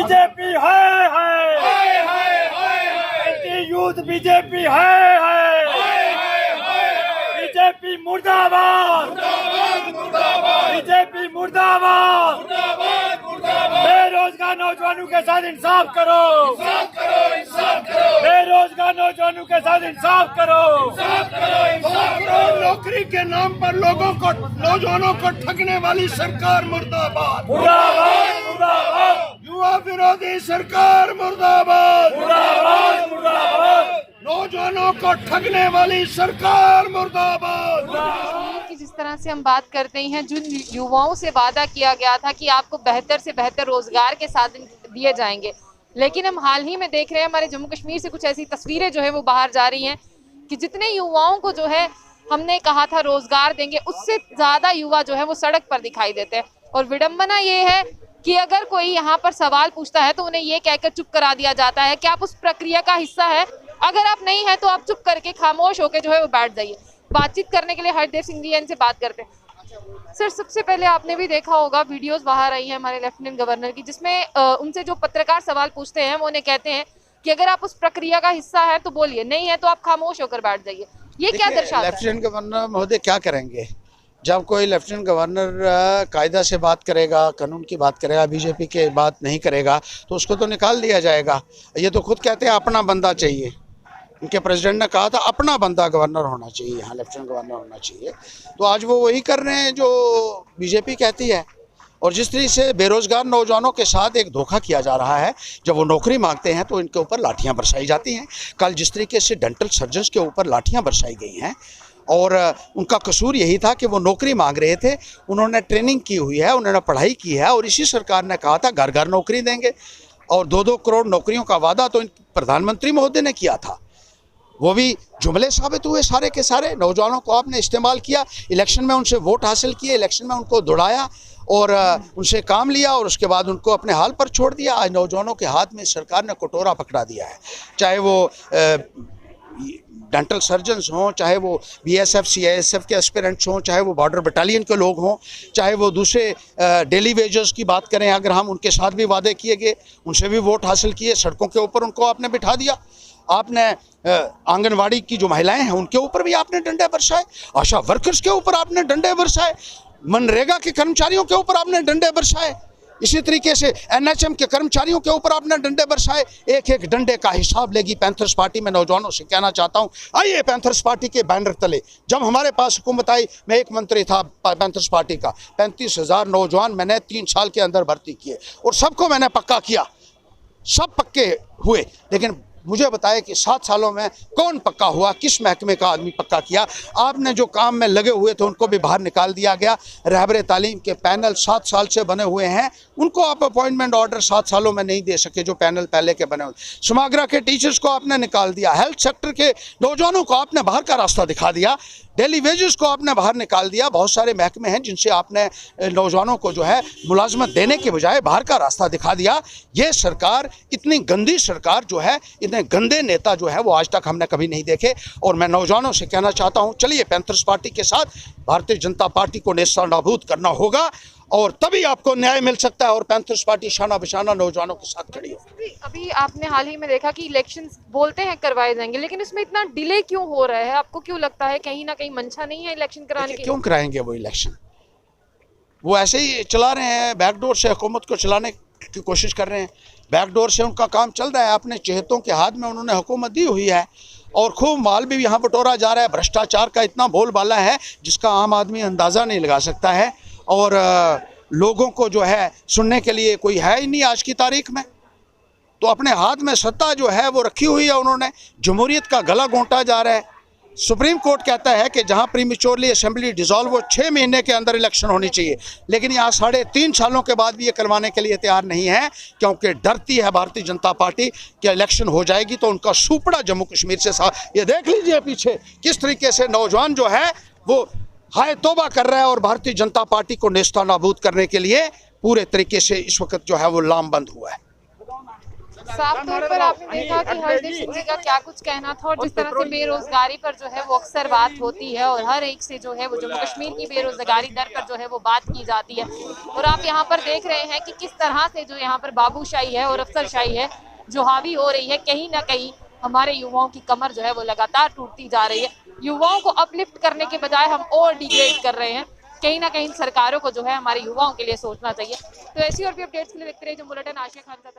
BJP है anti youth BJP है BJP मुर्दाबाद बीजेपी मुर्दाबाद बेरोजगार नौजवानों के साथ इंसाफ करो बेरोजगार नौजवानों के साथ इंसाफ करो नौकरी के नाम पर लोगों को नौजवानों को ठगने वाली सरकार मुर्दाबाद मुर्दाबाद मुर्दाबाद युवा विरोधी सरकार मुर्दाबाद मुर्दाबाद मुर्दाबाद नौजवानों को ठगने वाली सरकार मुर्दाबाद। कि जिस तरह से हम बात करते हैं, जिन युवाओं से वादा किया गया था कि आपको बेहतर से बेहतर रोजगार के साधन दिए जाएंगे, लेकिन हम हाल ही में देख रहे हैं हमारे जम्मू कश्मीर से कुछ ऐसी तस्वीरें जो है वो बाहर जा रही हैं कि जितने युवाओं को जो है हमने कहा था रोजगार देंगे, उससे ज्यादा युवा जो है वो सड़क पर दिखाई देते हैं। और विडंबना ये है कि अगर कोई यहाँ पर सवाल पूछता है तो उन्हें ये कहकर चुप करा दिया जाता है कि आप उस प्रक्रिया का हिस्सा है, अगर आप नहीं है तो आप चुप करके खामोश होकर जो है वो बैठ जाइए। बातचीत करने के लिए हरदेव सिंह जी इनसे बात करते हैं। सर, सबसे पहले आपने भी देखा होगा वीडियोस बाहर आई है हमारे लेफ्टिनेंट गवर्नर की, जिसमें उनसे जो पत्रकार सवाल पूछते हैं वो उन्हें कहते हैं कि अगर आप उस प्रक्रिया का हिस्सा है तो बोलिए, नहीं है तो आप खामोश होकर बैठ जाइए। ये क्या दर्शाता है? लेफ्टिनेंट गवर्नर महोदय क्या करेंगे? जब कोई लेफ्टिनेंट गवर्नर कायदा से बात करेगा, कानून की बात करेगा, बीजेपी की बात नहीं करेगा तो उसको तो निकाल दिया जाएगा। ये तो खुद कहते हैं अपना बंदा चाहिए। उनके प्रेसिडेंट ने कहा था अपना बंदा गवर्नर होना चाहिए, यहाँ लेफ्टिनेंट गवर्नर होना चाहिए। तो आज वो वही कर रहे हैं जो बीजेपी कहती है। और जिस तरीके से बेरोजगार नौजवानों के साथ एक धोखा किया जा रहा है, जब वो नौकरी मांगते हैं तो इनके ऊपर लाठियां बरसाई जाती हैं। कल जिस तरीके से डेंटल सर्जन्स के ऊपर लाठियां बरसाई गई हैं और उनका कसूर यही था कि वो नौकरी मांग रहे थे, उन्होंने ट्रेनिंग की हुई है, उन्होंने पढ़ाई की है और इसी सरकार ने कहा था घर घर नौकरी देंगे और 2-2 करोड़ नौकरियों का वादा तो प्रधानमंत्री महोदय ने किया था। वो भी जुमले साबित हुए सारे के सारे। नौजवानों को आपने इस्तेमाल किया, इलेक्शन में उनसे वोट हासिल किए, इलेक्शन में उनको दौड़ाया और उनसे काम लिया और उसके बाद उनको अपने हाल पर छोड़ दिया। आज नौजवानों के हाथ में सरकार ने कटोरा पकड़ा दिया है, चाहे वो डेंटल सर्जन्स हों, चाहे वो बीएसएफ सीआईएसएफ के एस्पिरेंट्स हों, चाहे वो बॉर्डर बटालियन के लोग हों, चाहे वो दूसरे डेली वेजेस की बात करें, अगर हम उनके साथ भी वादे किए गए, उनसे भी वोट हासिल किए, सड़कों के ऊपर उनको आपने बिठा दिया। आपने आंगनवाड़ी की जो महिलाएं हैं उनके ऊपर भी आपने डंडे बरसाए, आशा वर्कर्स के ऊपर आपने डंडे बरसाए, मनरेगा के कर्मचारियों के ऊपर आपने डंडे बरसाए, इसी तरीके से एनएचएम के कर्मचारियों के ऊपर आपने डंडे बरसाए। एक एक डंडे का हिसाब लेगी पैंथर्स पार्टी। में नौजवानों से कहना चाहता हूँ, आइए पैंथर्स पार्टी के बैनर तले। जब हमारे पास हुकूमत आई, मैं एक मंत्री था पैंथर्स पार्टी का, 35,000 नौजवान मैंने 3 साल के अंदर भर्ती किए और सबको मैंने पक्का किया, सब पक्के हुए। लेकिन मुझे बताया कि 7 सालों में कौन पक्का हुआ, किस महकमे का आदमी पक्का किया? आपने जो काम में लगे हुए थे उनको भी बाहर निकाल दिया गया। रहबर तालीम के पैनल 7 साल से बने हुए हैं, उनको आप अपॉइंटमेंट ऑर्डर 7 सालों में नहीं दे सके जो पैनल पहले के बने हुए। समाग्रा के टीचर्स को आपने निकाल दिया, हेल्थ सेक्टर के नौजवानों को आपने बाहर का रास्ता दिखा दिया, डेली वेजेस को आपने बाहर निकाल दिया। बहुत सारे महकमे हैं जिनसे आपने नौजवानों को जो है मुलाजमत देने के बजाय बाहर का रास्ता दिखा दिया। ये सरकार, इतनी गंदी सरकार जो है, इतने गंदे नेता जो है वो आज तक हमने कभी नहीं देखे। और मैं नौजवानों से कहना चाहता हूँ, चलिए पैंथर्स पार्टी के साथ भारतीय जनता पार्टी को नेस्तनाबूद करना होगा और तभी आपको न्याय मिल सकता है। और पैंथर्स पार्टी शाना बशाना नौजवानों के साथ खड़ी हो। अभी आपने हाल ही में देखा कि इलेक्शंस बोलते हैं करवाए जाएंगे, लेकिन इसमें इतना डिले क्यों हो रहा है? आपको क्यों लगता है कहीं ना कहीं मंशा नहीं है इलेक्शन कराने की? क्यों कराएंगे वो इलेक्शन? वो ऐसे ही चला रहे हैं, बैकडोर से हुकूमत को चलाने की कोशिश कर रहे हैं। बैकडोर से उनका काम चल रहा है। अपने चहेतों के हाथ में उन्होंने हुकूमत दी हुई है और खूब माल भी यहाँ बटोरा जा रहा है। भ्रष्टाचार का इतना बोलबाला है जिसका आम आदमी अंदाज़ा नहीं लगा सकता है। और लोगों को जो है सुनने के लिए कोई है ही नहीं आज की तारीख में। तो अपने हाथ में सत्ता जो है वो रखी हुई है उन्होंने। जमहूरियत का गला घोंटा जा रहा है। सुप्रीम कोर्ट कहता है कि जहां प्रीमेच्योरली असेंबली डिसॉल्व हो 6 महीने के अंदर इलेक्शन होनी चाहिए, लेकिन यहाँ 3.5 सालों के बाद भी ये करवाने के लिए तैयार नहीं है, क्योंकि डरती है भारतीय जनता पार्टी कि इलेक्शन हो जाएगी तो उनका सुपड़ा जम्मू कश्मीर से ये देख लीजिए पीछे किस तरीके से नौजवान जो है वो हाय तौबा कर रहा है और भारतीय जनता पार्टी को नेस्तनाबूद करने के लिए पूरे तरीके से इस वक्त जो है वो लामबंद हुआ है। साफ तौर पर आपने देखा कि हरदीप सिंह जी का क्या कुछ कहना था, और जिस तरह से बेरोजगारी पर जो है वो अक्सर बात होती है और हर एक से जो है वो जम्मू कश्मीर की बेरोजगारी दर पर जो है वो बात की जाती है। और आप यहाँ पर देख रहे हैं कि किस तरह से जो यहाँ पर बाबूशाही है और अफसरशाही है जो हावी हो रही है। कहीं ना कहीं हमारे युवाओं की कमर जो है वो लगातार टूटती जा रही है। युवाओं को अपलिफ्ट करने के बजाय हम और डिग्रेड कर रहे हैं। कहीं ना कहीं सरकारों को जो है हमारे युवाओं के लिए सोचना चाहिए। तो ऐसी और भी अपडेट्स के लिए देखते रहिए जम्मू बुलेटिन। आशिया खान का